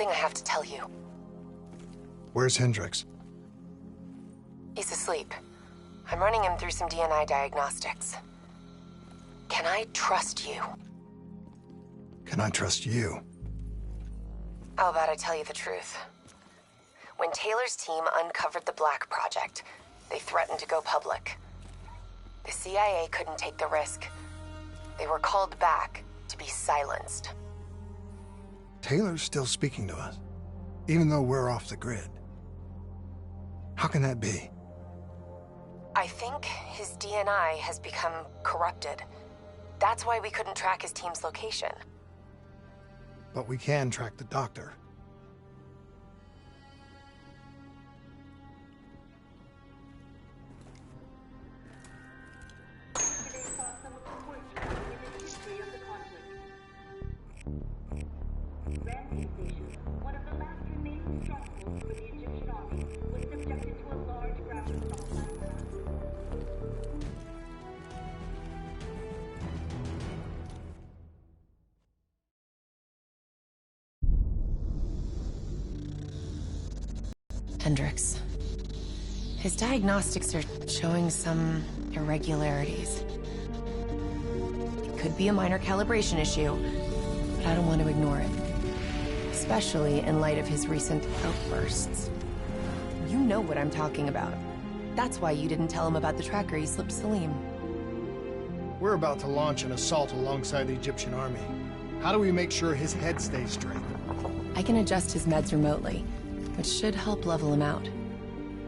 something I have to tell you. Where's Hendricks? He's asleep. I'm running him through some DNA diagnostics. Can I trust you? Can I trust you? How about I tell you the truth? When Taylor's team uncovered the Black Project, they threatened to go public. The CIA couldn't take the risk. They were called back to be silenced. Taylor's still speaking to us, even though we're off the grid. How can that be? I think his DNA has become corrupted. That's why we couldn't track his team's location. But we can track the doctor. One of the last remaining strongholds for the Egyptian army was subjected to a large gravity assault last month. Hendricks. His diagnostics are showing some irregularities. It could be a minor calibration issue, but I don't want to ignore it. Especially in light of his recent outbursts. You know what I'm talking about. That's why you didn't tell him about the tracker he slipped Salim. We're about to launch an assault alongside the Egyptian army. How do we make sure his head stays straight? I can adjust his meds remotely, which should help level him out.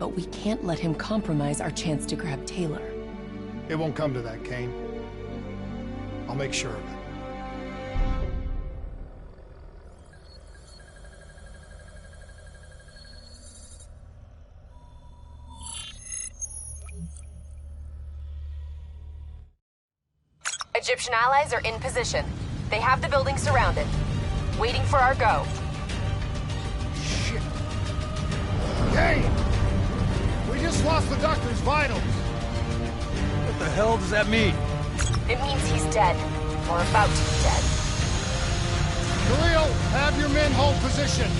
But we can't let him compromise our chance to grab Taylor. It won't come to that, Kane. I'll make sure of it. Egyptian allies are in position. They have the building surrounded, waiting for our go. Shit. Kane! We just lost the doctor's vitals. What the hell does that mean? It means he's dead, or about to be dead. Khalil, have your men hold position.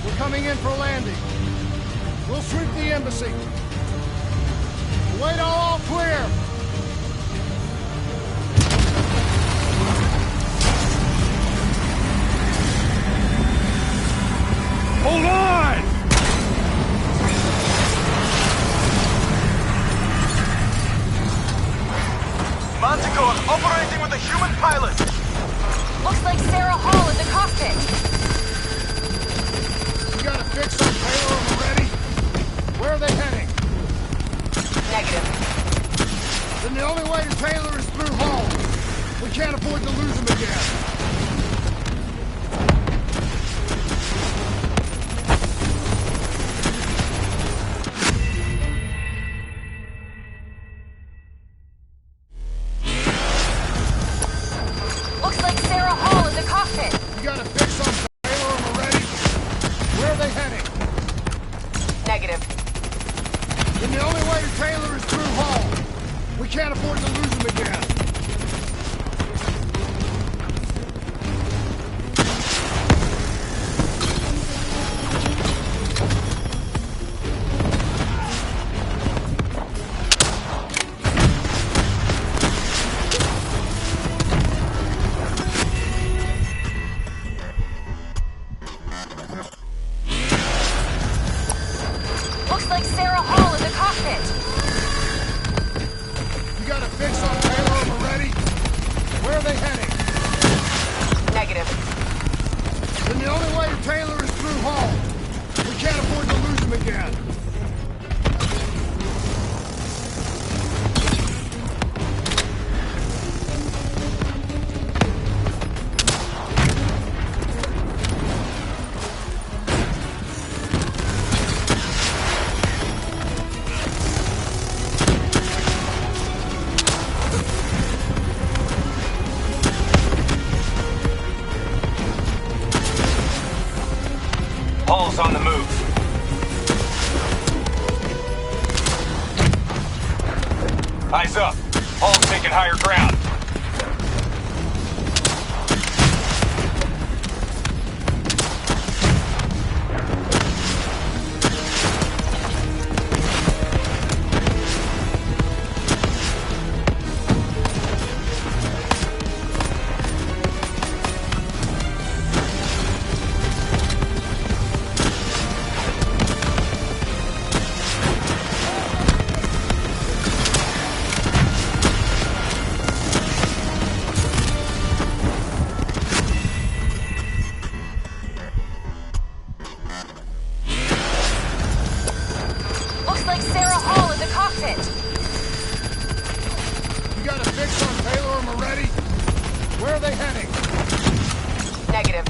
We're coming in for landing. We'll sweep the embassy. Wait all clear. Hold on! Manticore operating with a human pilot! Looks like Sarah Hall in the cockpit. We got a fix on Taylor already? Where are they heading? Negative. Then the only way to Taylor is through Hall. We can't afford to lose him again. Hall's on the move. Eyes up. Hall's taking higher ground. they heading? Negative.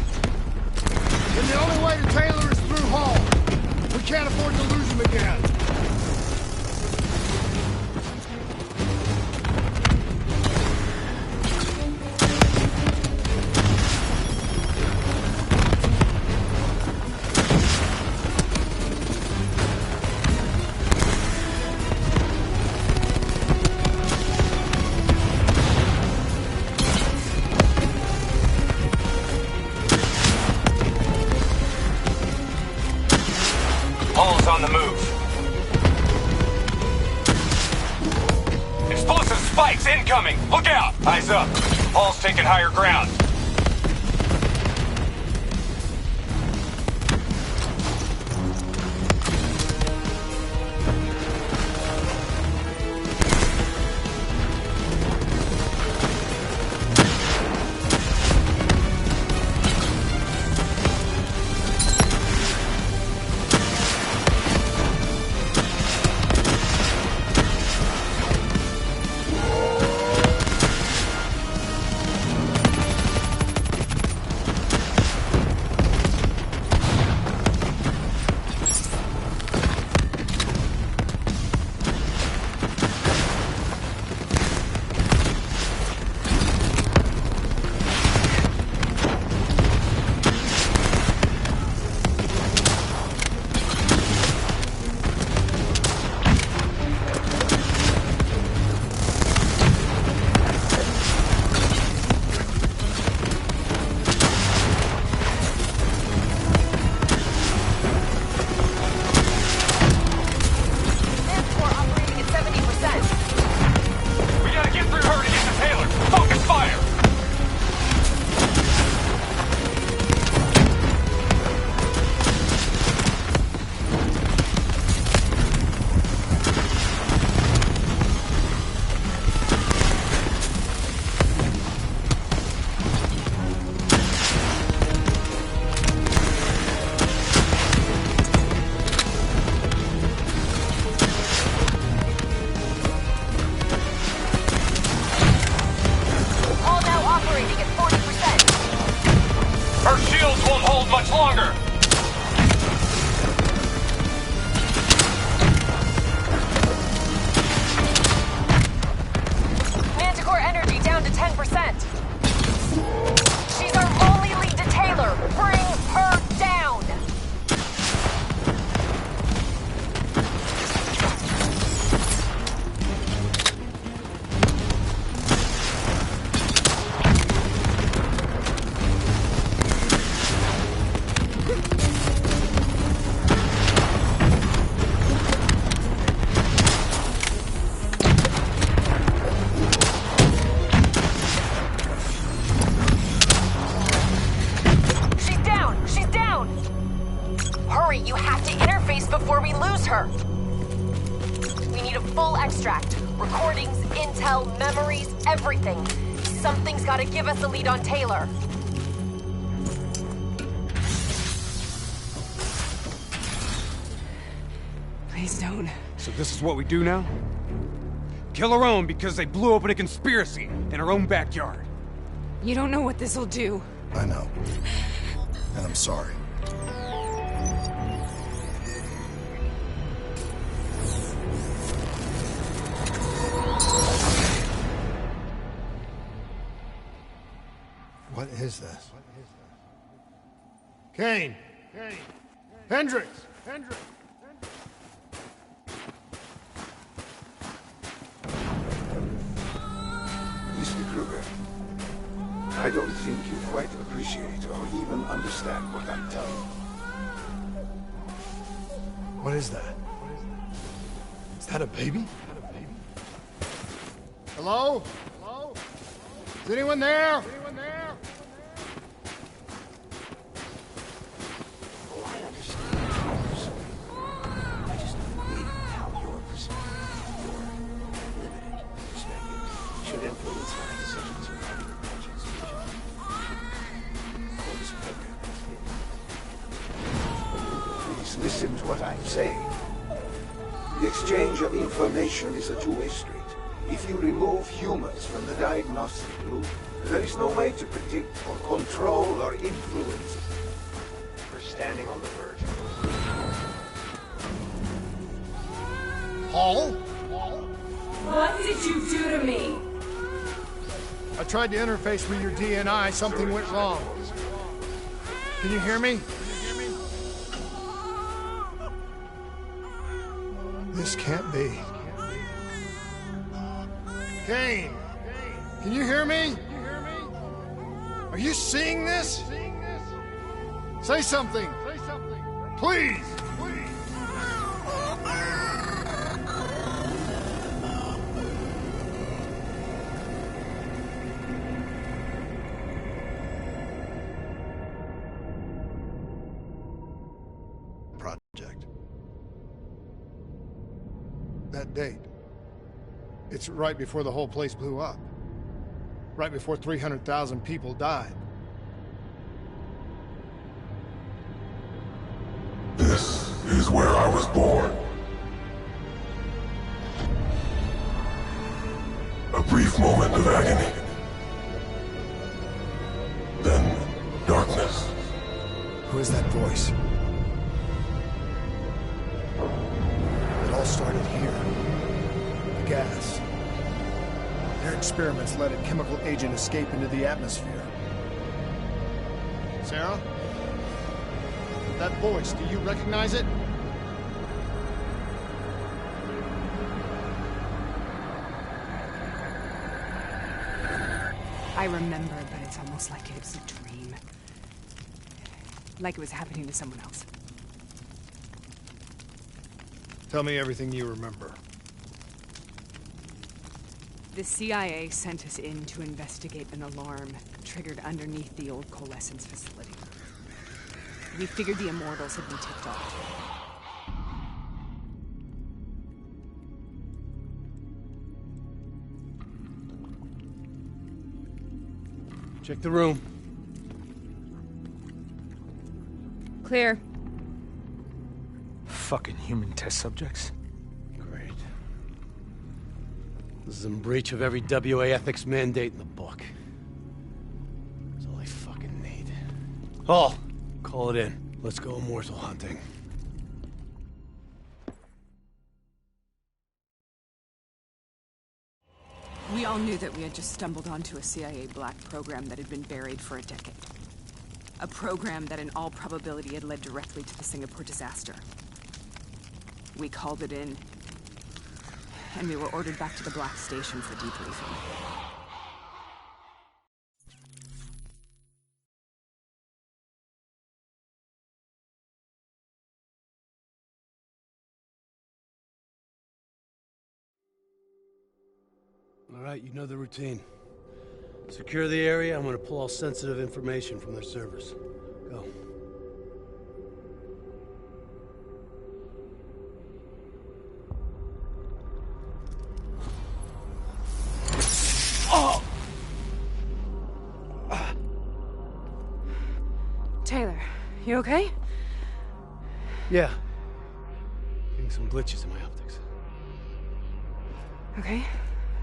Then the only way to Taylor is through Hall. We can't afford to lose him again. Hall's on the move. Explosive spikes incoming! Look out! Eyes up. Hall's taking higher ground. Her shields won't hold much longer! Manticore energy down to 10%. She's our only lead to Taylor. Bring her down! You have to interface before we lose her. We need a full extract. Recordings, intel, memories, everything. Something's gotta give us a lead on Taylor. Please don't. So this is what we do now? Kill our own because they blew open a conspiracy in our own backyard. You don't know what this'll do. I know. And I'm sorry. What is this? Kane! Hendricks! Mr. Kruger, I don't think you quite appreciate or even understand what I'm telling you. What is that? Is that a baby? Hello? Is anyone there? Oh, I understand. I just need how your perspective, your limited perspective, should influence my decisions regarding the project's future. For this program has been. Please listen to what I'm saying. The exchange of information is a two-way street. If you remove humans from the diagnostic loop, there is no way to predict or control or influence. We're standing on the verge. Paul? What did you do to me? I tried to interface with your DNI. Something went wrong. Can you hear me? This can't be. Kane! Can you hear me? Are you seeing this? Say something! Please! Project. That date. It's right before the whole place blew up. Right before 300,000 people died. This is where I was born. A brief moment of agony. Then, darkness. Who is that voice? It all started here. The gas. Their experiments let a chemical agent escape into the atmosphere. Sarah? That voice, do you recognize it? I remember, but it's almost like it was a dream. Like it was happening to someone else. Tell me everything you remember. The CIA sent us in to investigate an alarm triggered underneath the old coalescence facility. We figured the Immortals had been tipped off. Check the room. Clear. Fucking human test subjects. Great. This is in breach of every WA ethics mandate in the book. That's all I fucking need. Hall, call it in. Let's go immortal hunting. We all knew that we had just stumbled onto a CIA black program that had been buried for a decade. A program that in all probability had led directly to the Singapore disaster. We called it in, and we were ordered back to the Black Station for debriefing. All right, you know the routine. Secure the area. I'm gonna pull all sensitive information from their servers. Go. Taylor, you okay? Yeah. Getting some glitches in my optics. Okay,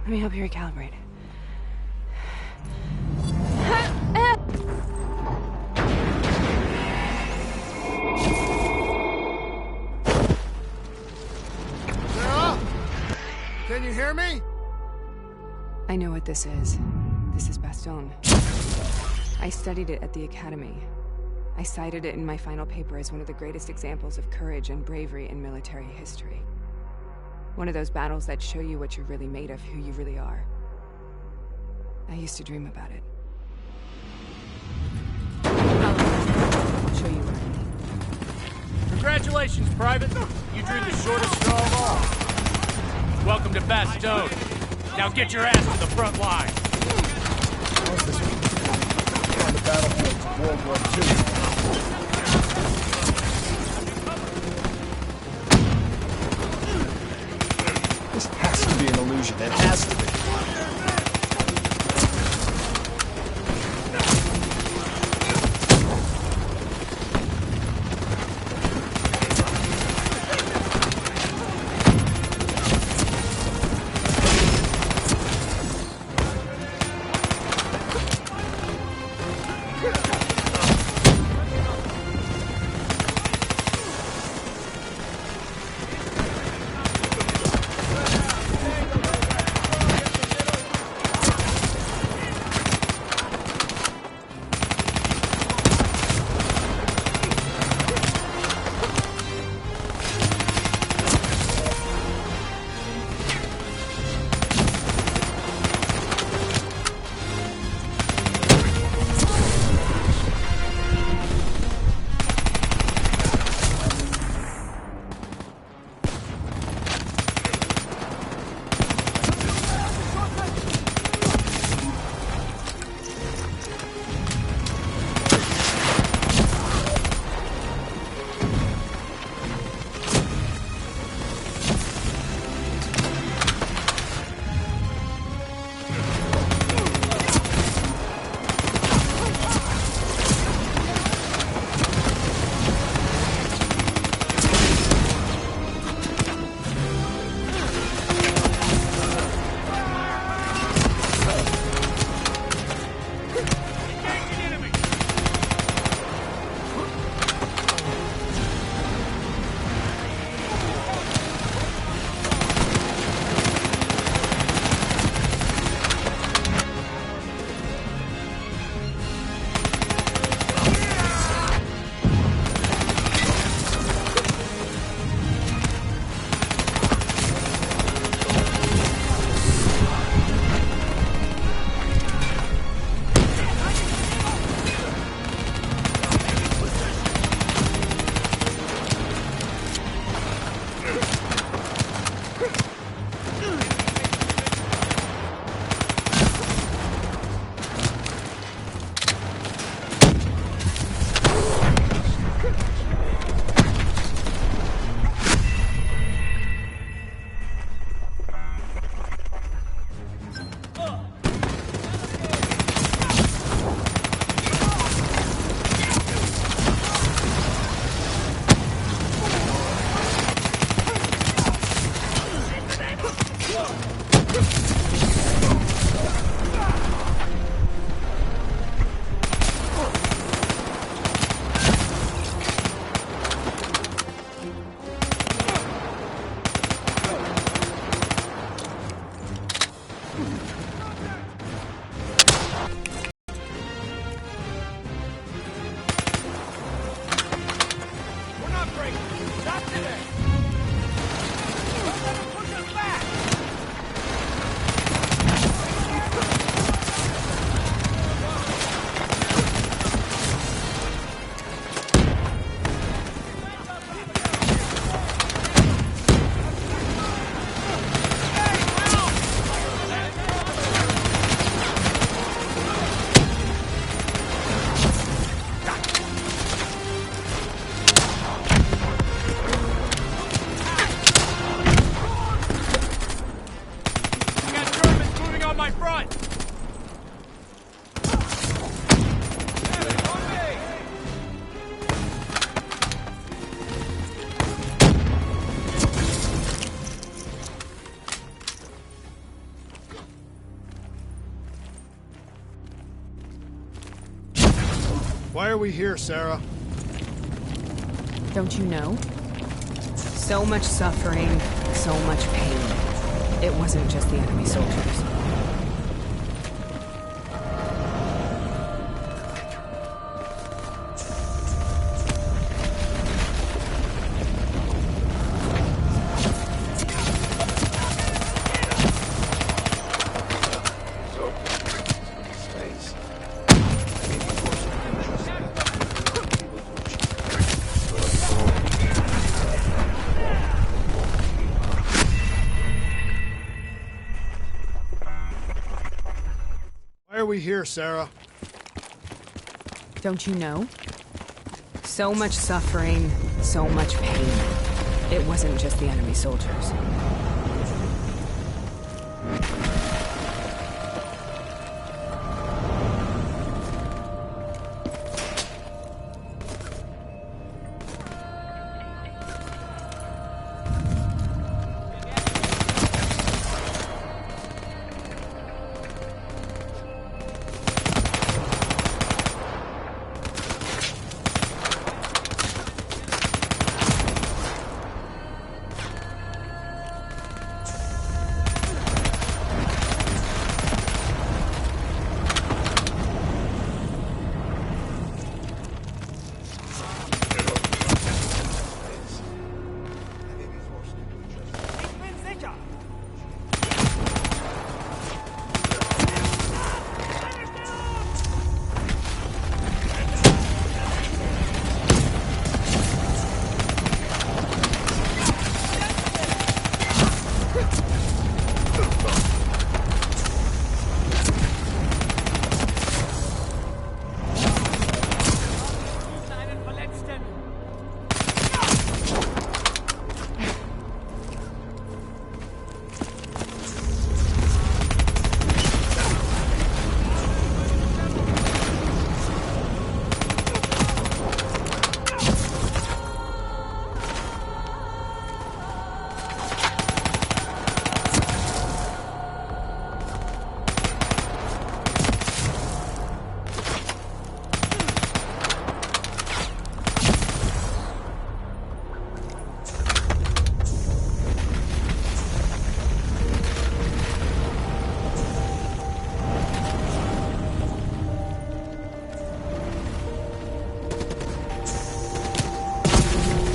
let me help you recalibrate. Sarah? Can you hear me? I know what this is. This is Baston. I studied it at the Academy. I cited it in my final paper as one of the greatest examples of courage and bravery in military history. One of those battles that show you what you're really made of, who you really are. I used to dream about it. I'll show you what I mean. Congratulations, Private. You drew the shortest straw of all. Welcome to Bastogne. Now get your ass to the front line. On the battlefield of World War II. This has to be an illusion. It has to be. Why are we here, Sarah? Don't you know? So much suffering, so much pain. It wasn't just the enemy soldiers. Why are we here, Sarah? Don't you know? So much suffering, so much pain. It wasn't just the enemy soldiers.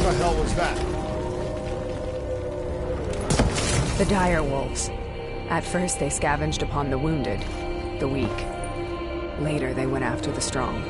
What the hell was that? The dire wolves. At first they scavenged upon the wounded, the weak. Later they went after the strong.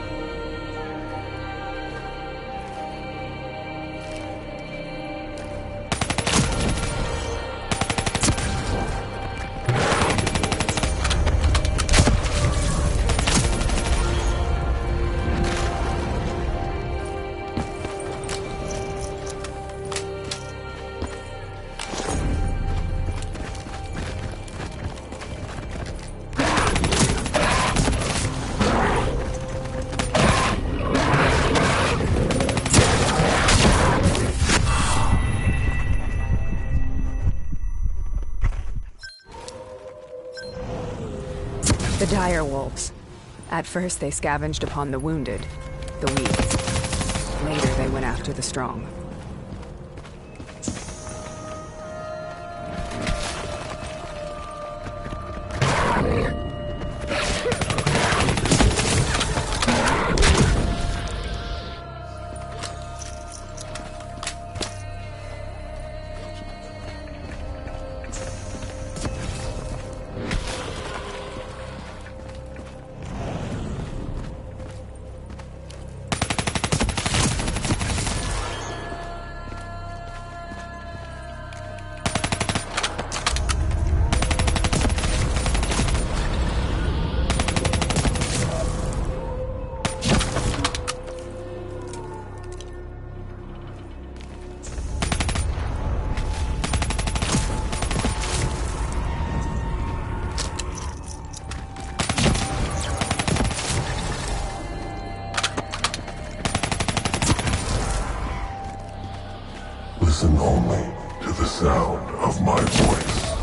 The dire wolves. At first they scavenged upon the wounded, the weak. Later they went after the strong. Listen only to the sound of my voice.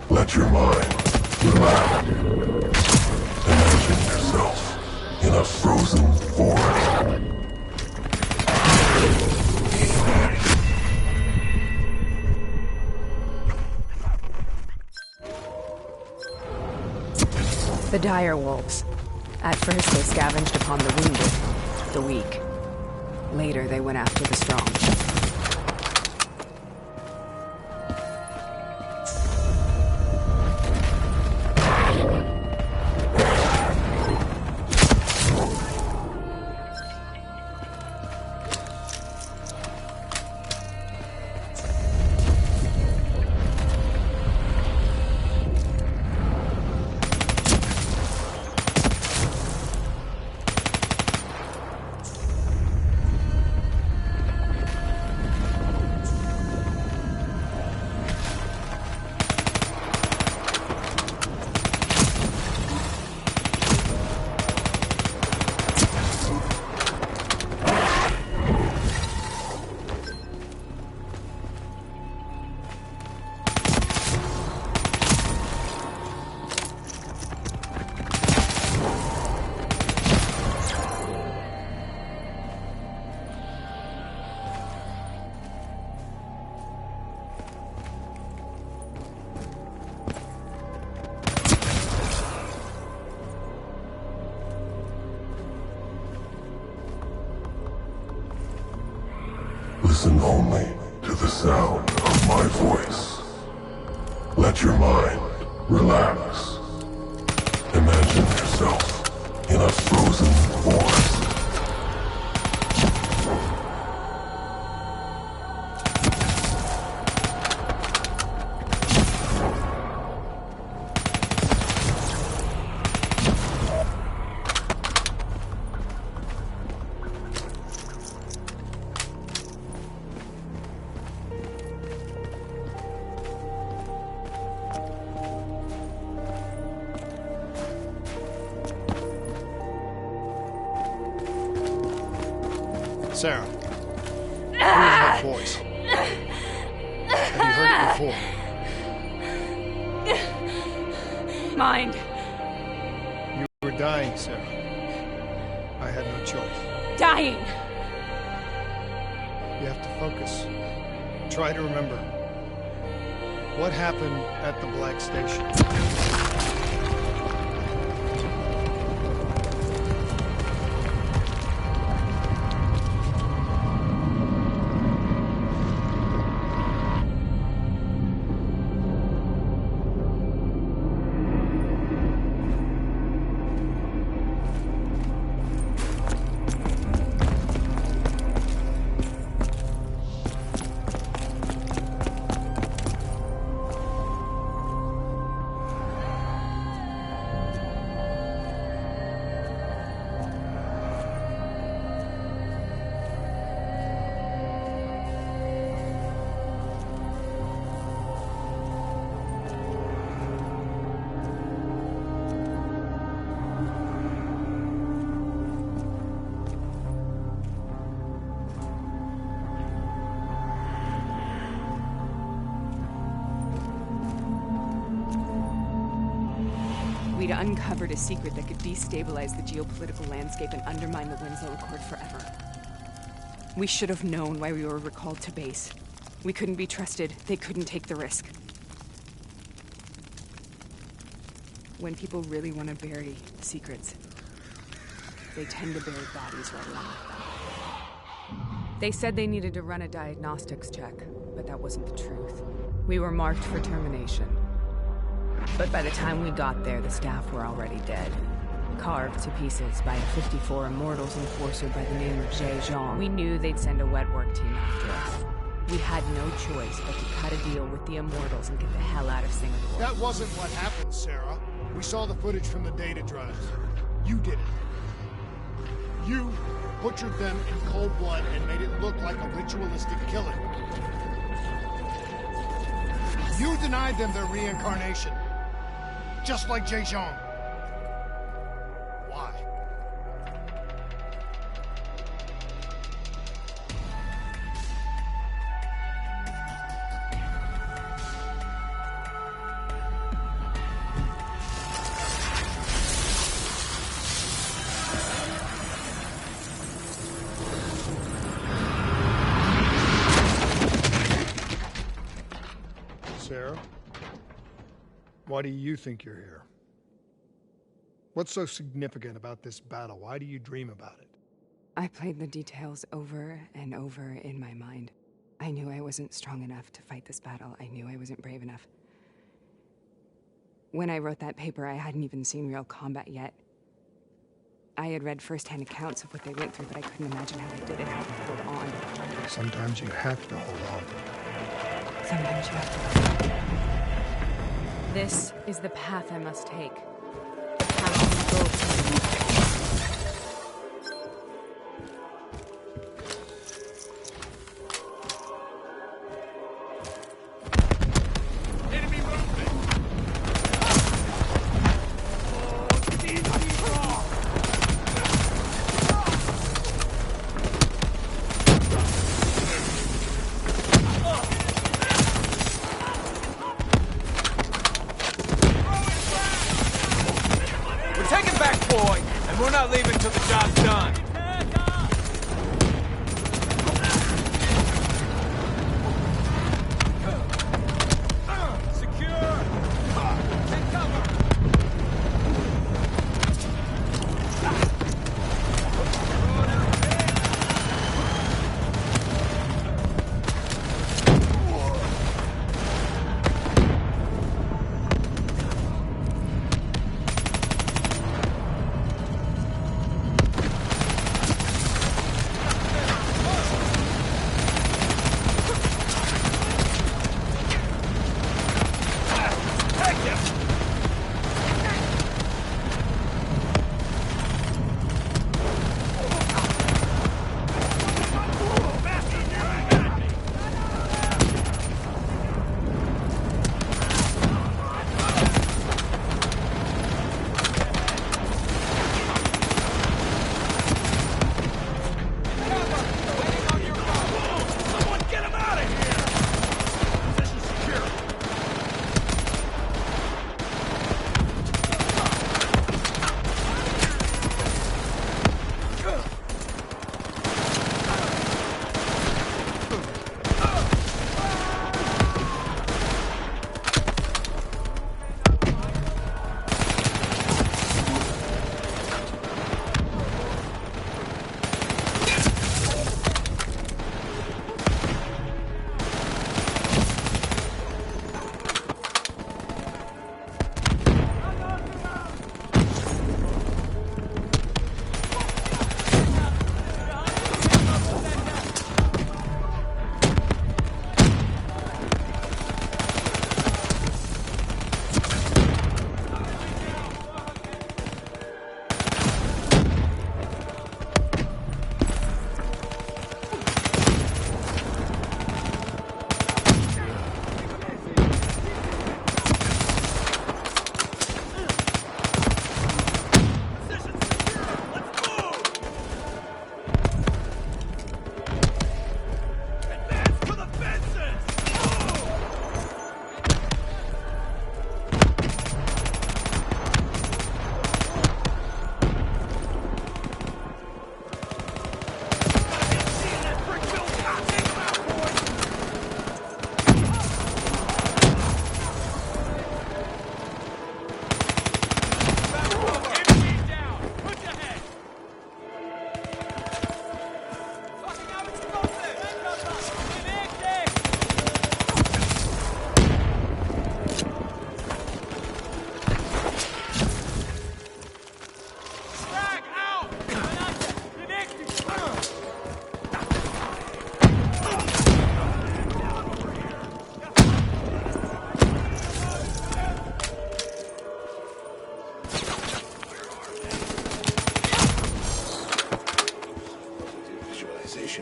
Let your mind relax. Imagine yourself in a frozen frozen forest. The dire wolves. At first they scavenged upon the wounded, the weak. Later they went after the strong. Listen only to the sound of my voice. Let your mind relax. Imagine yourself in a frozen forest. Sarah, here's that voice. Have you heard it before? Mind. You were dying, Sarah. I had no choice. Dying! You have to focus. Try to remember. What happened at the Black Station? We'd uncovered a secret that could destabilize the geopolitical landscape and undermine the Winslow Accord forever. We should have known why we were recalled to base. We couldn't be trusted. They couldn't take the risk. When people really want to bury secrets, they tend to bury bodies right along with them. They said they needed to run a diagnostics check, but that wasn't the truth. We were marked for termination. But by the time we got there, the staff were already dead. Carved to pieces by a 54 Immortals enforcer by the name of Zhejiang. We knew they'd send a wet work team after us. We had no choice but to cut a deal with the Immortals and get the hell out of Singapore. That wasn't what happened, Sarah. We saw the footage from the data drives. You did it. You butchered them in cold blood and made it look like a ritualistic killing. You denied them their reincarnation. Just like Zhejiang. Why? Why do you think you're here? What's so significant about this battle? Why do you dream about it? I played the details over and over in my mind. I knew I wasn't strong enough to fight this battle. I knew I wasn't brave enough. When I wrote that paper, I hadn't even seen real combat yet. I had read first-hand accounts of what they went through, but I couldn't imagine how they did it, how they held on. Sometimes you have to hold on. Sometimes you have to. This is the path I must take. The path we both take. We're not leaving till the job's done.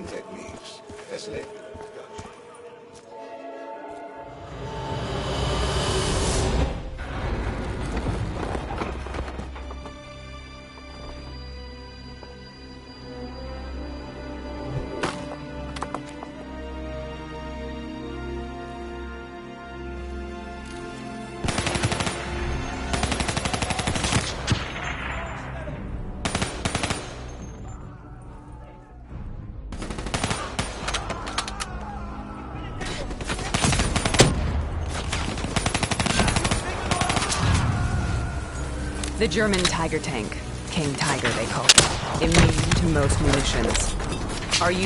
Techniques. That's it. The German Tiger tank. King Tiger, they call it. Immune to most munitions. Are you...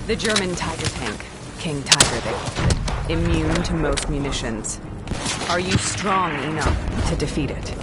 The German Tiger tank. King Tiger, they call it. Immune to most munitions. Are you strong enough to defeat it?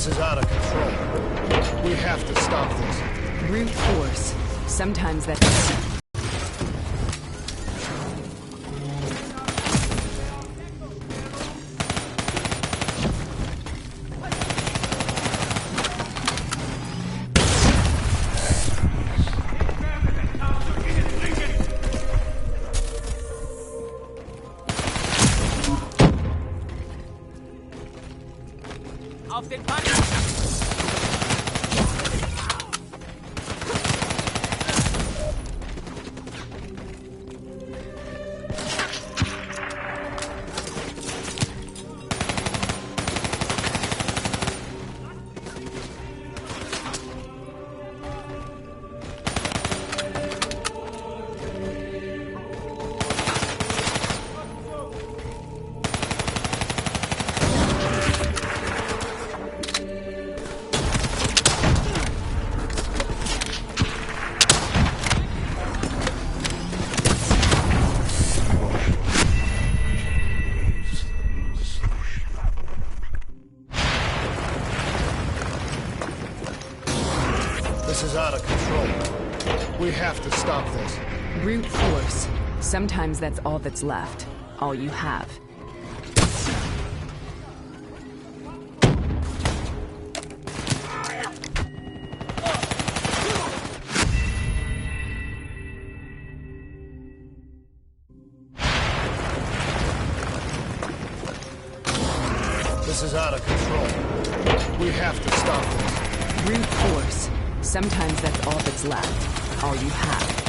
This is out of control. We have to stop this. Brute force. Sometimes that's... Auf den Panzer! This is out of control. We have to stop this. Brute force. Sometimes that's all that's left. All you have. This is out of control. We have to stop this. Brute force. Sometimes that's all that's left. All you have.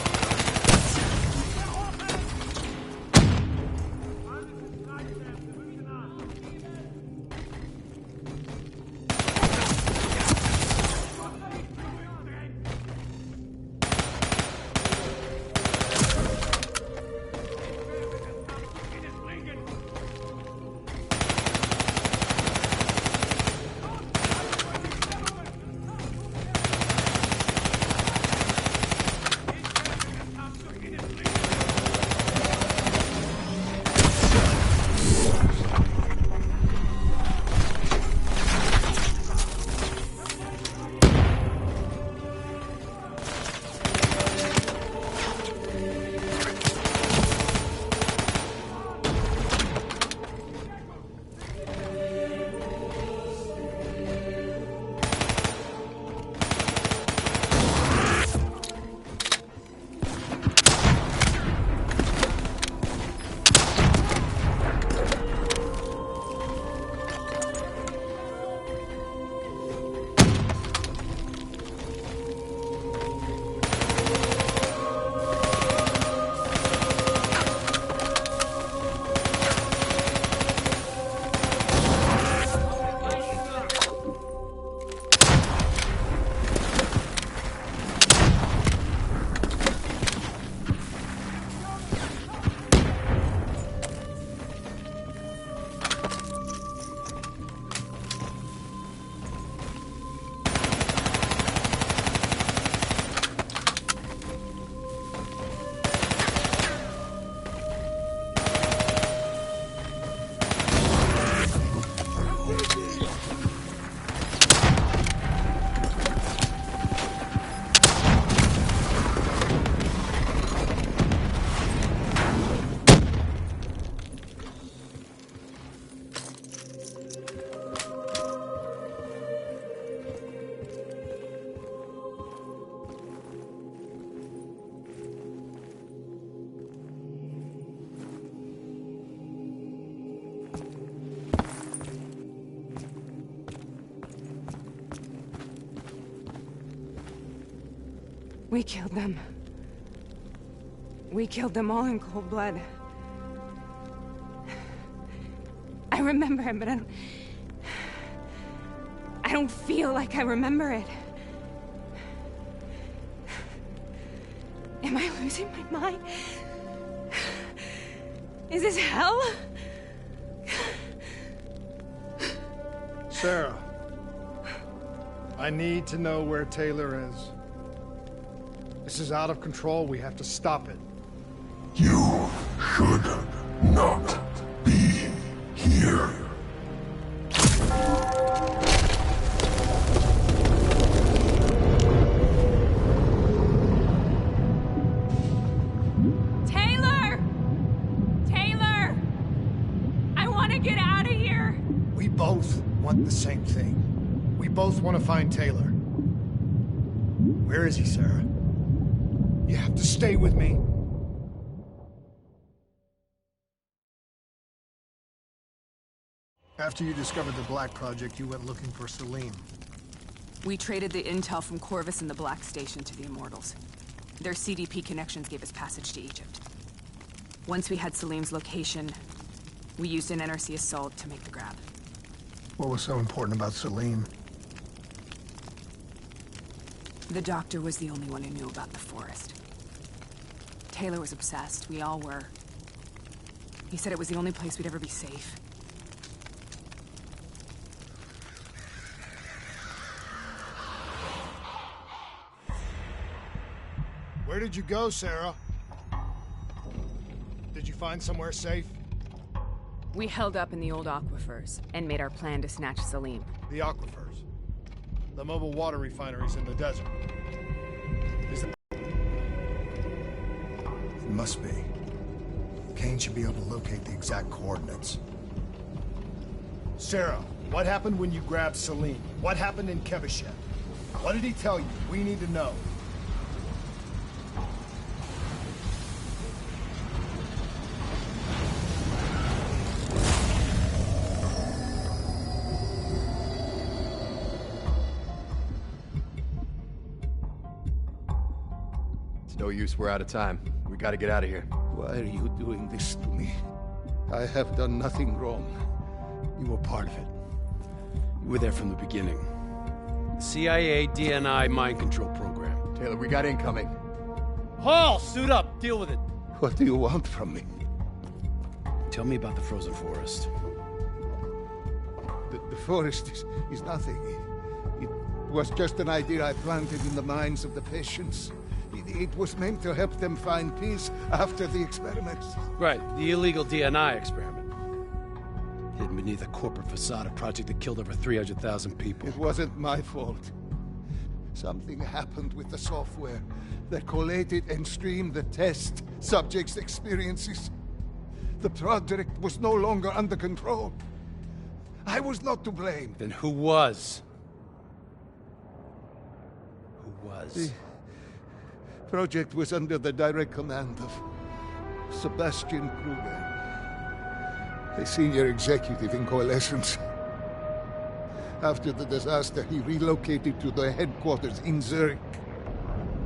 We killed them. We killed them all in cold blood. remember him, but I don't feel like I remember it. Am I losing my mind? Is this hell? Sarah, I need to know where Taylor is. This is out of control. We have to stop it. You should not be here. Taylor! Taylor! I want to get out of here! We both want the same thing. We both want to find Taylor. Where is he, Sarah? You have to stay with me. After you discovered the Black Project, you went looking for Salim. We traded the intel from Corvus and the Black Station to the Immortals. Their CDP connections gave us passage to Egypt. Once we had Salim's location, we used an NRC assault to make the grab. What was so important about Salim? The doctor was the only one who knew about the forest. Taylor was obsessed. We all were. He said it was the only place we'd ever be safe. Where did you go, Sarah? Did you find somewhere safe? We held up in the old aquifers and made our plan to snatch Salim. The aquifers. The mobile water refineries in the desert. Is it? It must be. Kane should be able to locate the exact coordinates. Sarah, what happened when you grabbed Salim? What happened in Kevashet? What did he tell you? We need to know. No use, we're out of time. We gotta get out of here. Why are you doing this to me? I have done nothing wrong. You were part of it. You were there from the beginning. The CIA DNI mind control program. Taylor, we got incoming. Hall, suit up. Deal with it. What do you want from me? Tell me about the frozen forest. The forest is nothing. It was just an idea I planted in the minds of the patients. It was meant to help them find peace after the experiments. Right, the illegal DNI experiment. Hidden beneath a corporate facade, a project that killed over 300,000 people. It wasn't my fault. Something happened with the software that collated and streamed the test subjects' experiences. The project was no longer under control. I was not to blame. Then who was? Who was? The project was under the direct command of Sebastian Kruger, the senior executive in Coalescence. After the disaster, he relocated to the headquarters in Zurich.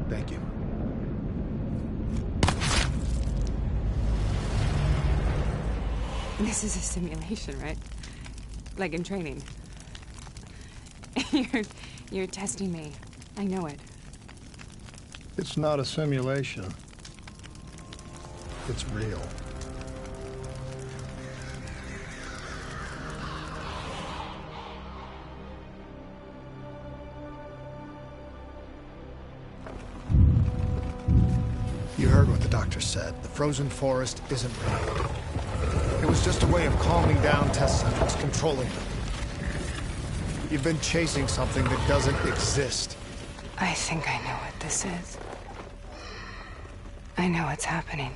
Thank you. This is a simulation, right? Like in training. You're testing me. I know it. It's not a simulation. It's real. You heard what the doctor said. The frozen forest isn't real. It was just a way of calming down test subjects, controlling them. You've been chasing something that doesn't exist. I think I know what this is. I know what's happening.